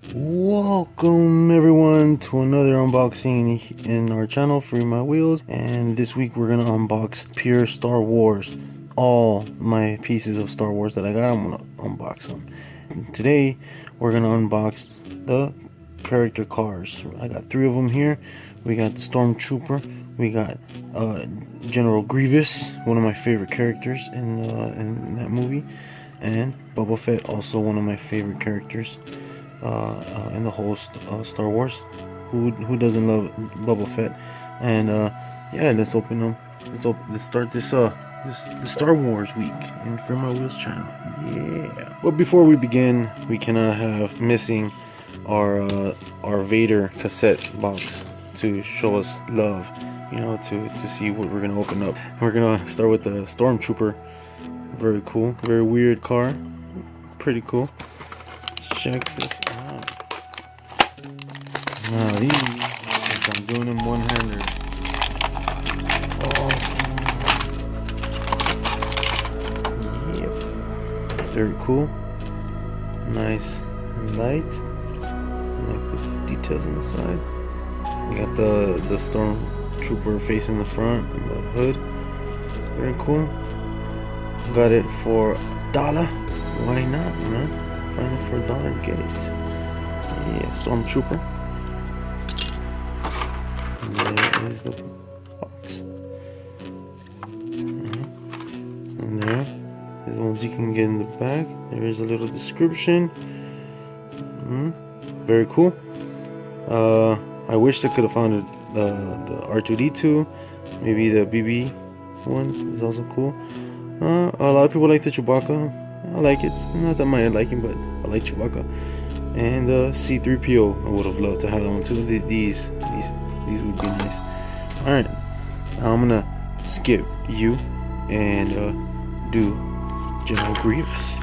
Welcome everyone to another unboxing in our channel, FreeMyWheels, and this week we're gonna unbox pure Star Wars. All my pieces of Star Wars that I got, I'm gonna unbox them. Today we're gonna unbox the character cars. I got 3 of them here. We got the Stormtrooper, we got General Grievous, one of my favorite characters in that movie, and Boba Fett, also one of my favorite characters in the whole Star Wars. Who doesn't love Boba Fett? And yeah, let's open them. Let's start this this Star Wars week in FreeMyWheels channel. Yeah. But before we begin, we cannot have missing our Vader cassette box to show us love. You know, to see what we're gonna open up. We're gonna start with the Stormtrooper. Very cool. Very weird car. Pretty cool. Let's check this out. Now these, I'm doing them one-handed. Oh, yep. Very cool. Nice and light. I like the details on the side. We got the Stormtrooper facing the front and the hood. Very cool. Got it for $1. Why not, man? Find it for $1, get it. Yeah, Stormtrooper. And there is the box. And there is the ones you can get in the back. There is a little description. Very cool. I wish I could have found the R2D2. Maybe the BB one is also cool. A lot of people like the Chewbacca. I like it. It's not that I like him, but I like Chewbacca. And the C-3PO, I would have loved to have that one too. These would be nice. Alright, now I'm gonna skip you and do General Grievous.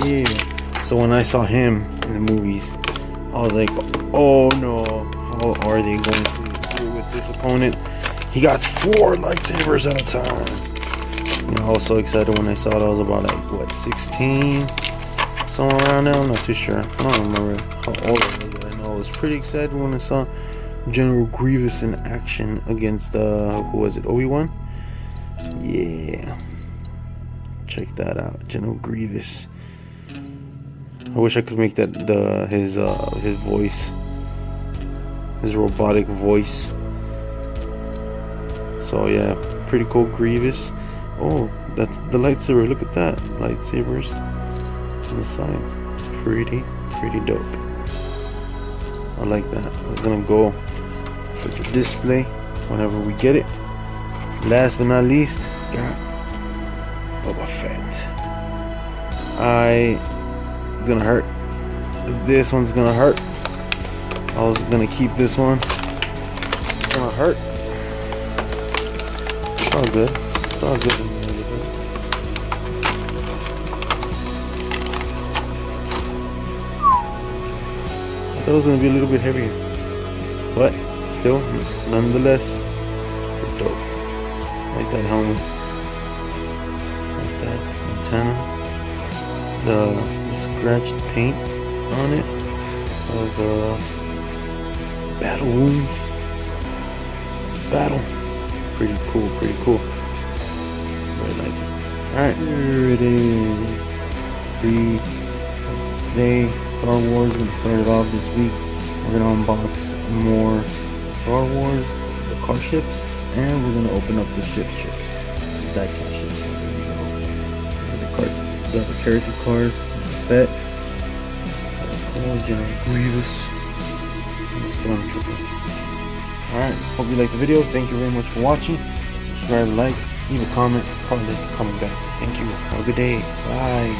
Yeah. So when I saw him in the movies, I was like, oh no, how are they going to deal with this opponent? He got 4 lightsabers at a time. You know, I was so excited when I saw it. I was about like, what, 16? Somewhere around there, I'm not too sure. I don't remember how old I was, but I know I was pretty excited when I saw General Grievous in action against, who was it, Obi-Wan? Yeah. Check that out, General Grievous. I wish I could make that, his voice, his robotic voice. So yeah, pretty cool, Grievous. Oh, that's the lightsaber. Look at that. Lightsabers on the sides. Pretty dope. I like that. I was gonna go for the display whenever we get it. Last but not least, got Boba Fett. It's gonna hurt. This one's gonna hurt. I was gonna keep this one. It's gonna hurt. It's all good. It's all good. I thought it was going to be a little bit heavier, but still, nonetheless, it's pretty dope. Like that helmet, like that antenna, the scratched paint on it of battle wounds. Battle, pretty cool. Really like it. Alright, here it is. Today, Star Wars. We're going to start it off this week. We're going to unbox more Star Wars, the car ships, and we're going to open up the ships. Die car ships. So there you go. These are the cards. Got the character cars, Fett, General Grievous, and the Stormtrooper. Alright, hope you liked the video. Thank you very much for watching. Subscribe, like, leave a comment, probably coming back. Thank you. Have a good day. Bye.